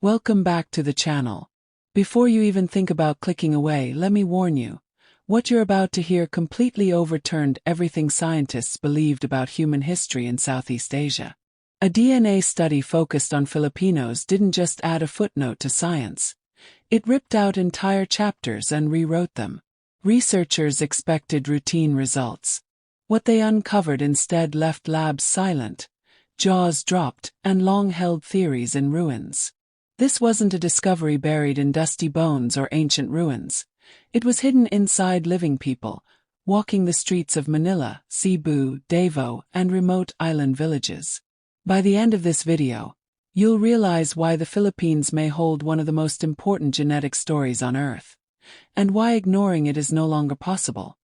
Welcome back to the channel. Before you even think about clicking away, let me warn you. What you're about to hear completely overturned everything scientists believed about human history in Southeast Asia. A DNA study focused on Filipinos didn't just add a footnote to science. It ripped out entire chapters and rewrote them. Researchers expected routine results. What they uncovered instead left labs silent, jaws dropped, and long-held theories in ruins. This wasn't a discovery buried in dusty bones or ancient ruins. It was hidden inside living people, walking the streets of Manila, Cebu, Davao, and remote island villages. By the end of this video, you'll realize why the Philippines may hold one of the most important genetic stories on Earth, and why ignoring it is no longer possible.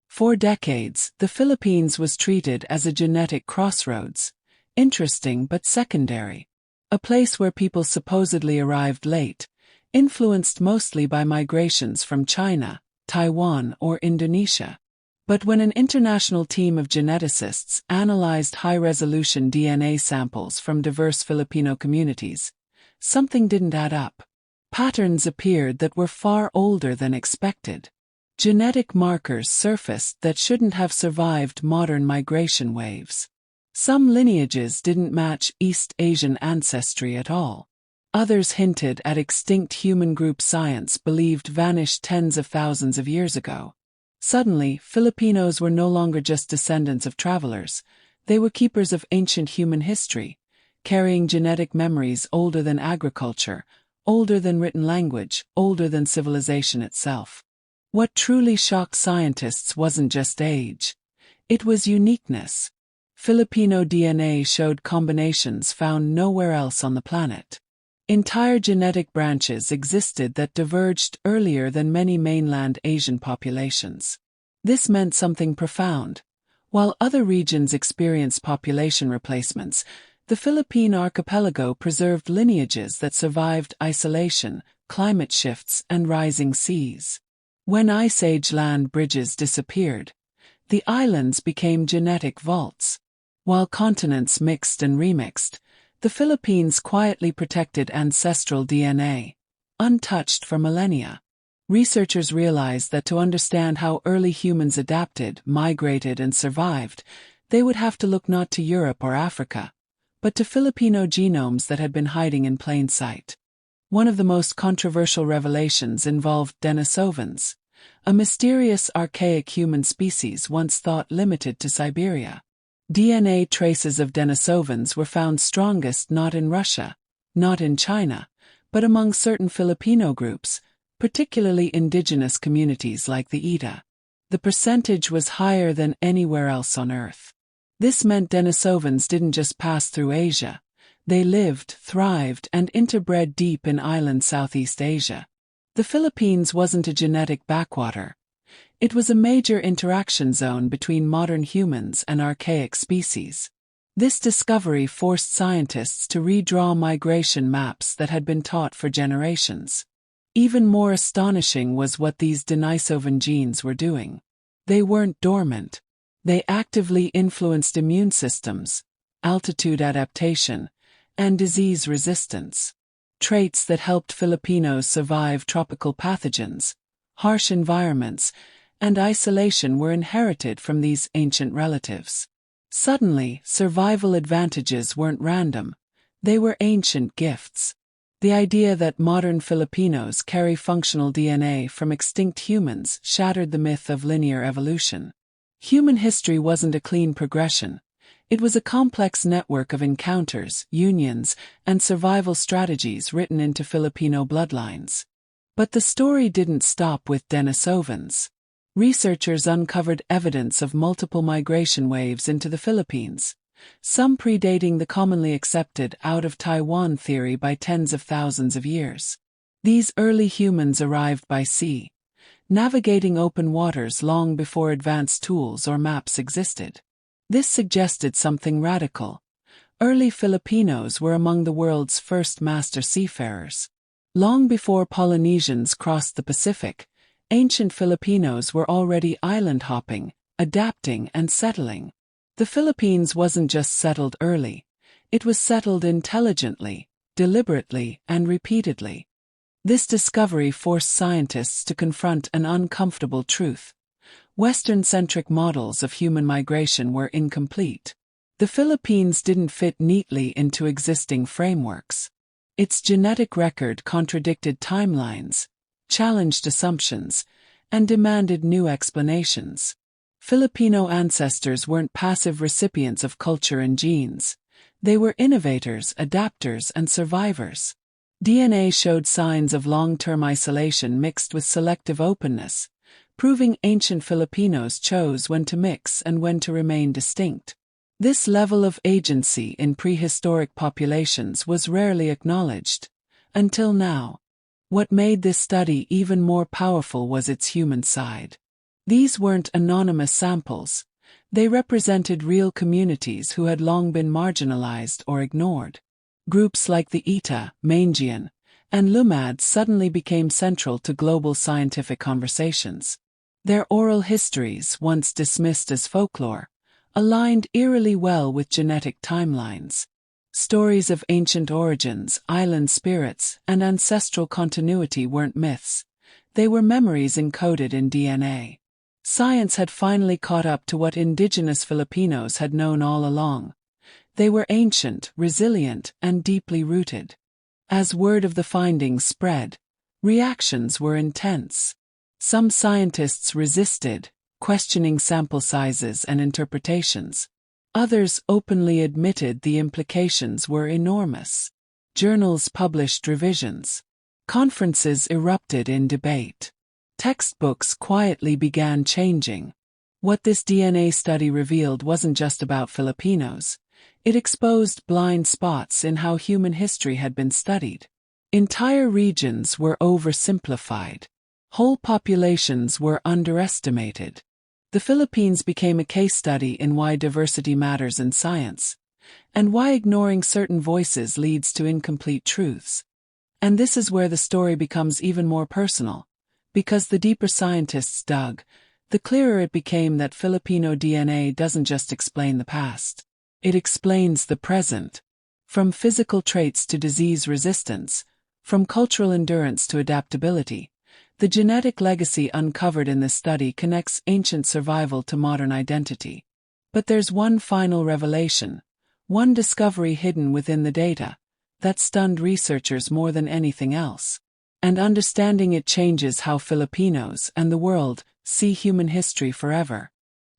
For decades, the Philippines was treated as a genetic crossroads, interesting but secondary. A place where people supposedly arrived late, influenced mostly by migrations from China, Taiwan, or Indonesia. But when an international team of geneticists analyzed high-resolution DNA samples from diverse Filipino communities, something didn't add up. Patterns appeared that were far older than expected. Genetic markers surfaced that shouldn't have survived modern migration waves. Some lineages didn't match East Asian ancestry at all. Others hinted at extinct human group science believed vanished tens of thousands of years ago. Suddenly, Filipinos were no longer just descendants of travelers. They were keepers of ancient human history, carrying genetic memories older than agriculture, older than written language, older than civilization itself. What truly shocked scientists wasn't just age. It was uniqueness. Filipino DNA showed combinations found nowhere else on the planet. Entire genetic branches existed that diverged earlier than many mainland Asian populations. This meant something profound. While other regions experienced population replacements, the Philippine archipelago preserved lineages that survived isolation, climate shifts, and rising seas. When Ice Age land bridges disappeared, the islands became genetic vaults. While continents mixed and remixed, the Philippines quietly protected ancestral DNA, untouched for millennia. Researchers realized that to understand how early humans adapted, migrated, and survived, they would have to look not to Europe or Africa, but to Filipino genomes that had been hiding in plain sight. One of the most controversial revelations involved Denisovans, a mysterious archaic human species once thought limited to Siberia. DNA traces of Denisovans were found strongest not in Russia, not in China, but among certain Filipino groups, particularly indigenous communities like the Ida. The percentage was higher than anywhere else on Earth. This meant Denisovans didn't just pass through Asia. They lived, thrived, and interbred deep in island Southeast Asia. The Philippines wasn't a genetic backwater. It was a major interaction zone between modern humans and archaic species. This discovery forced scientists to redraw migration maps that had been taught for generations. Even more astonishing was what these Denisovan genes were doing. They weren't dormant. They actively influenced immune systems, altitude adaptation, and disease resistance. Traits that helped Filipinos survive tropical pathogens, harsh environments, and isolation were inherited from these ancient relatives. Suddenly, survival advantages weren't random. They were ancient gifts. The idea that modern Filipinos carry functional DNA from extinct humans shattered the myth of linear evolution. Human history wasn't a clean progression. It was a complex network of encounters, unions, and survival strategies written into Filipino bloodlines. But the story didn't stop with Denisovans. Researchers uncovered evidence of multiple migration waves into the Philippines, some predating the commonly accepted out-of-Taiwan theory by tens of thousands of years. These early humans arrived by sea, navigating open waters long before advanced tools or maps existed. This suggested something radical. Early Filipinos were among the world's first master seafarers. Long before Polynesians crossed the Pacific, ancient Filipinos were already island-hopping, adapting, and settling. The Philippines wasn't just settled early. It was settled intelligently, deliberately and repeatedly. This discovery forced scientists to confront an uncomfortable truth. Western-centric models of human migration were incomplete. The Philippines didn't fit neatly into existing frameworks. Its genetic record contradicted timelines, challenged assumptions, and demanded new explanations. Filipino ancestors weren't passive recipients of culture and genes. They were innovators, adapters, and survivors. DNA showed signs of long-term isolation mixed with selective openness, proving ancient Filipinos chose when to mix and when to remain distinct. This level of agency in prehistoric populations was rarely acknowledged, until now. What made this study even more powerful was its human side. These weren't anonymous samples. They represented real communities who had long been marginalized or ignored. Groups like the Ita, Mangian, and Lumad suddenly became central to global scientific conversations. Their oral histories, once dismissed as folklore, aligned eerily well with genetic timelines. Stories of ancient origins, island spirits, and ancestral continuity weren't myths. They were memories encoded in DNA. Science had finally caught up to what indigenous Filipinos had known all along. They were ancient, resilient, and deeply rooted. As word of the findings spread, reactions were intense. Some scientists resisted, questioning sample sizes and interpretations. Others openly admitted the implications were enormous. Journals published revisions. Conferences erupted in debate. Textbooks quietly began changing. What this DNA study revealed wasn't just about Filipinos. It exposed blind spots in how human history had been studied. Entire regions were oversimplified. Whole populations were underestimated. The Philippines became a case study in why diversity matters in science, and why ignoring certain voices leads to incomplete truths. And this is where the story becomes even more personal, because the deeper scientists dug, the clearer it became that Filipino DNA doesn't just explain the past. It explains the present. From physical traits to disease resistance, from cultural endurance to adaptability, the genetic legacy uncovered in this study connects ancient survival to modern identity. But there's one final revelation, one discovery hidden within the data, that stunned researchers more than anything else. And understanding it changes how Filipinos and the world see human history forever.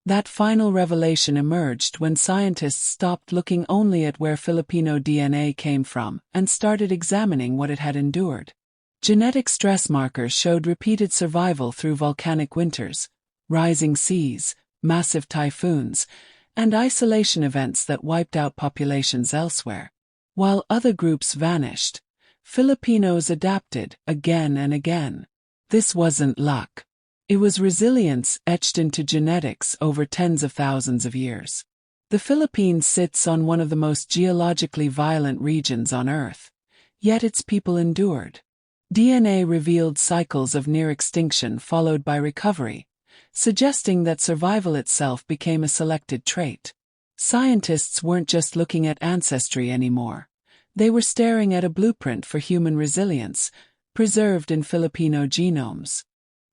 That final revelation emerged when scientists stopped looking only at where Filipino DNA came from and started examining what it had endured. Genetic stress markers showed repeated survival through volcanic winters, rising seas, massive typhoons, and isolation events that wiped out populations elsewhere. While other groups vanished, Filipinos adapted again and again. This wasn't luck. It was resilience etched into genetics over tens of thousands of years. The Philippines sits on one of the most geologically violent regions on Earth, yet its people endured. DNA revealed cycles of near extinction followed by recovery, suggesting that survival itself became a selected trait. Scientists weren't just looking at ancestry anymore. They were staring at a blueprint for human resilience, preserved in Filipino genomes.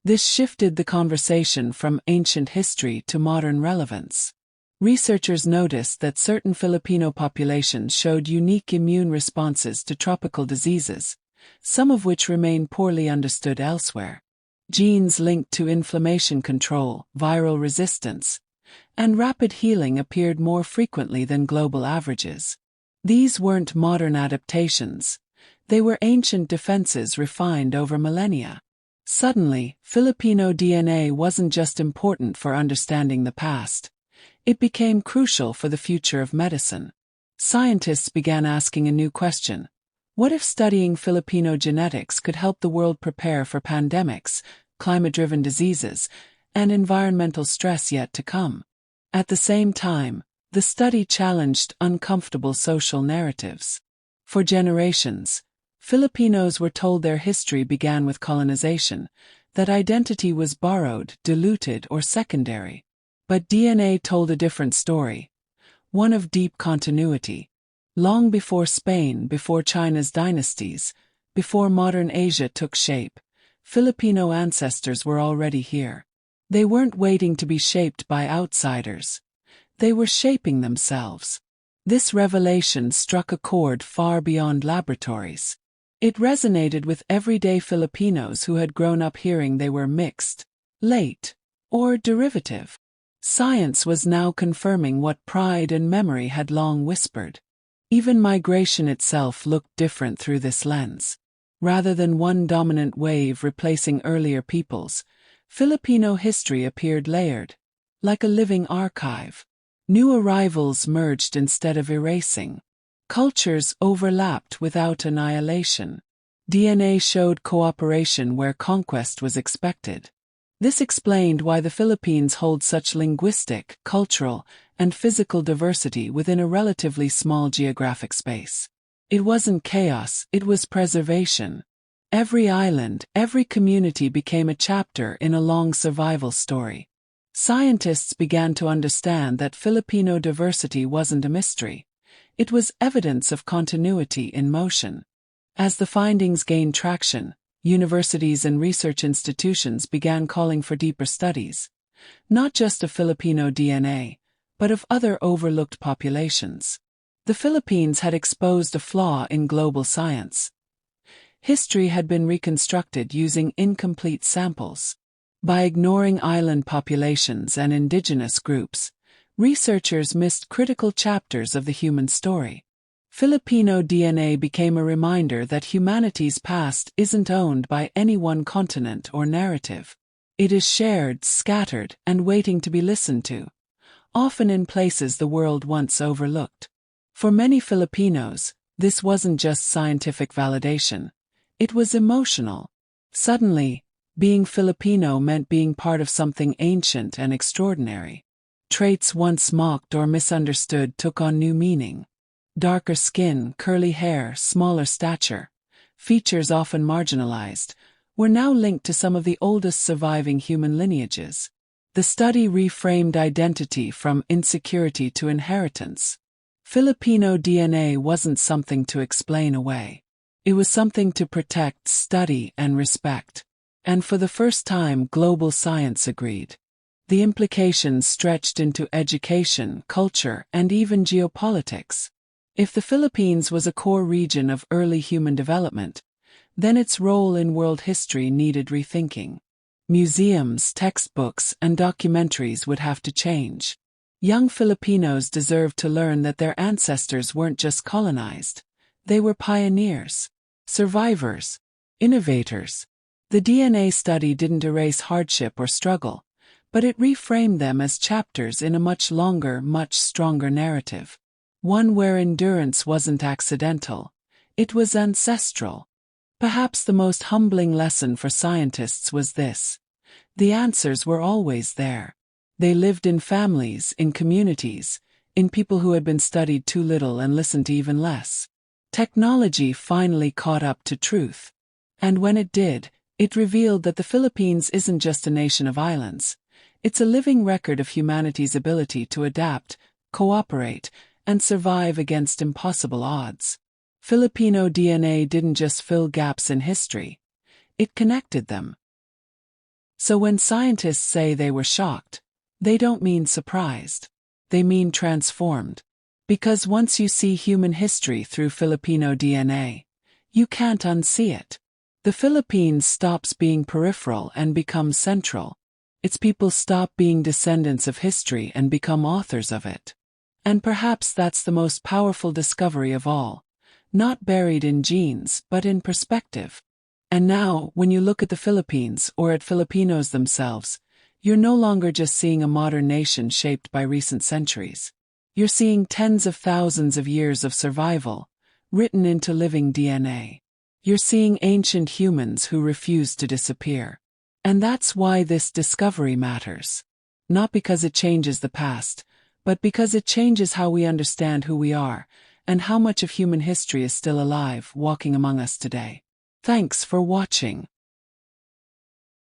This shifted the conversation from ancient history to modern relevance. Researchers noticed that certain Filipino populations showed unique immune responses to tropical diseases, some of which remain poorly understood elsewhere. Genes linked to inflammation control, viral resistance, and rapid healing appeared more frequently than global averages. These weren't modern adaptations. They were ancient defenses refined over millennia. Suddenly, Filipino DNA wasn't just important for understanding the past. It became crucial for the future of medicine. Scientists began asking a new question. What if studying Filipino genetics could help the world prepare for pandemics, climate-driven diseases, and environmental stress yet to come? At the same time, the study challenged uncomfortable social narratives. For generations, Filipinos were told their history began with colonization, that identity was borrowed, diluted, or secondary. But DNA told a different story, one of deep continuity. Long before Spain, before China's dynasties, before modern Asia took shape, Filipino ancestors were already here. They weren't waiting to be shaped by outsiders. They were shaping themselves. This revelation struck a chord far beyond laboratories. It resonated with everyday Filipinos who had grown up hearing they were mixed, late, or derivative. Science was now confirming what pride and memory had long whispered. Even migration itself looked different through this lens. Rather than one dominant wave replacing earlier peoples, Filipino history appeared layered, like a living archive. New arrivals merged instead of erasing. Cultures overlapped without annihilation. DNA showed cooperation where conquest was expected. This explained why the Philippines hold such linguistic, cultural, and physical diversity within a relatively small geographic space. It wasn't chaos, it was preservation. Every island, every community became a chapter in a long survival story. Scientists began to understand that Filipino diversity wasn't a mystery. It was evidence of continuity in motion. As the findings gained traction, universities and research institutions began calling for deeper studies, not just of Filipino DNA, but of other overlooked populations. The Philippines had exposed a flaw in global science. History had been reconstructed using incomplete samples. By ignoring island populations and indigenous groups, researchers missed critical chapters of the human story. Filipino DNA became a reminder that humanity's past isn't owned by any one continent or narrative. It is shared, scattered, and waiting to be listened to, often in places the world once overlooked. For many Filipinos, this wasn't just scientific validation. It was emotional. Suddenly, being Filipino meant being part of something ancient and extraordinary. Traits once mocked or misunderstood took on new meaning. Darker skin, curly hair, smaller stature, features often marginalized, were now linked to some of the oldest surviving human lineages. The study reframed identity from insecurity to inheritance. Filipino DNA wasn't something to explain away. It was something to protect, study, and respect. And for the first time, global science agreed. The implications stretched into education, culture, and even geopolitics. If the Philippines was a core region of early human development, then its role in world history needed rethinking. Museums, textbooks, and documentaries would have to change. Young Filipinos deserved to learn that their ancestors weren't just colonized. They were pioneers, survivors, innovators. The DNA study didn't erase hardship or struggle, but it reframed them as chapters in a much longer, much stronger narrative. One where endurance wasn't accidental, it was ancestral. Perhaps the most humbling lesson for scientists was this: the answers were always there. They lived in families, in communities, in people who had been studied too little and listened to even less. Technology finally caught up to truth. And when it did, it revealed that the Philippines isn't just a nation of islands. It's a living record of humanity's ability to adapt, cooperate, and survive against impossible odds. Filipino DNA didn't just fill gaps in history. It connected them. So when scientists say they were shocked, they don't mean surprised. They mean transformed. Because once you see human history through Filipino DNA, you can't unsee it. The Philippines stops being peripheral and becomes central. Its people stop being descendants of history and become authors of it. And perhaps that's the most powerful discovery of all, not buried in genes, but in perspective. And now, when you look at the Philippines or at Filipinos themselves, you're no longer just seeing a modern nation shaped by recent centuries. You're seeing tens of thousands of years of survival, written into living DNA. You're seeing ancient humans who refused to disappear. And that's why this discovery matters. Not because it changes the past, but because it changes how we understand who we are, and how much of human history is still alive, walking among us today. Thanks for watching.